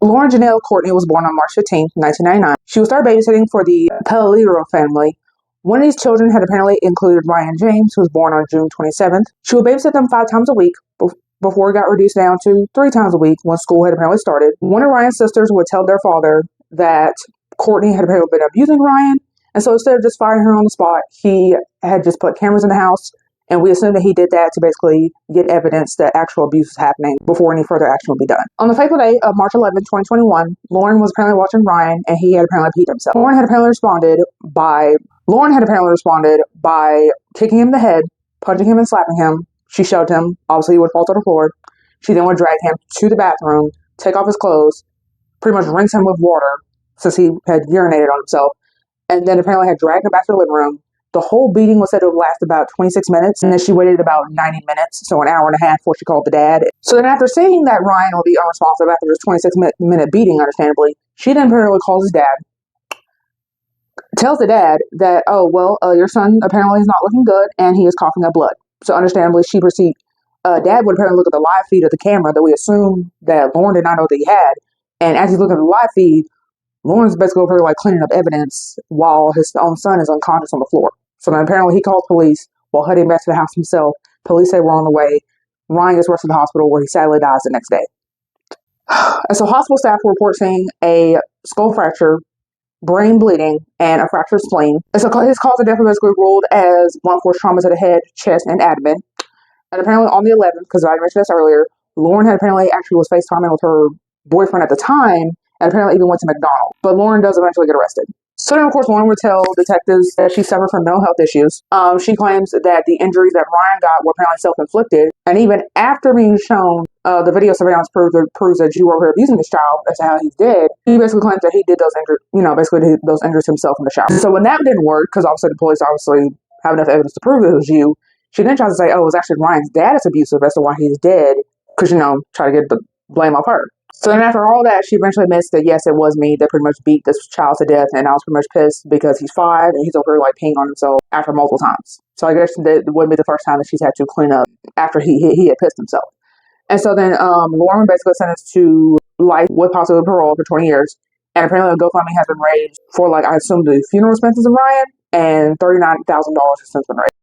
Lauren Janelle Courtney was born on March 15, 1999. She would start babysitting for the Pellegrino family. One of these children had apparently included Ryan James, who was born on June 27th. She would babysit them 5 times a week before it got reduced down to 3 times a week when school had apparently started. One of Ryan's sisters would tell their father that Courtney had apparently been abusing Ryan, and so instead of just firing her on the spot, he had just put cameras in the house, and we assume that he did that to basically get evidence that actual abuse was happening before any further action would be done. On the fateful day of March 11, 2021, Lauren was apparently watching Ryan, and he had apparently peed himself. Lauren had apparently responded by kicking him in the head, punching him and slapping him. She shoved him. Obviously, he would fall to the floor. She then would drag him to the bathroom, take off his clothes, pretty much rinse him with water since he had urinated on himself, and then apparently had dragged him back to the living room. The whole beating was said to have lasted about 26 minutes, and then she waited about 90 minutes, so an hour and a half before she called the dad. So then after seeing that Ryan would be unresponsive after this 26-minute beating, understandably, she then apparently calls his dad, tells the dad that, your son apparently is not looking good, and he is coughing up blood. So understandably, Dad would apparently look at the live feed of the camera that we assume that Lauren did not know that he had, and as he's looking at the live feed, Lauren's basically over here like cleaning up evidence while his own son is unconscious on the floor. So then apparently he calls police while heading back to the house himself. Police say we're on the way. Ryan gets rushed to the hospital where he sadly dies the next day. And so hospital staff report seeing a skull fracture, brain bleeding, and a fractured spleen. And so his cause of death was basically ruled as blunt force trauma to the head, chest, and abdomen. And apparently on the 11th, because I mentioned this earlier, Lauren had apparently actually was FaceTiming with her boyfriend at the time, and apparently even went to McDonald's. But Lauren does eventually get arrested. So then, of course, Lauren would tell detectives that she suffered from mental health issues. She claims that the injuries that Ryan got were apparently self-inflicted. And even after being shown the video surveillance proves that you were abusing this child, that's how he's dead, he basically claims that he did those injuries himself in the shower. So when that didn't work, because obviously the police obviously have enough evidence to prove it was you, she then tries to say, it was actually Ryan's dad that's abusive as to why he's dead, because, try to get the blame off her. So then after all that, she eventually admits that, yes, it was me that pretty much beat this child to death, and I was pretty much pissed because he's 5 and he's over here like peeing on himself after multiple times. So I guess that wouldn't be the first time that she's had to clean up after he had pissed himself. And so then Lauren basically sentenced to life with possible parole for 20 years. And apparently a GoFundMe has been raised for, I assume, the funeral expenses of Ryan, and $39,000 has since been raised.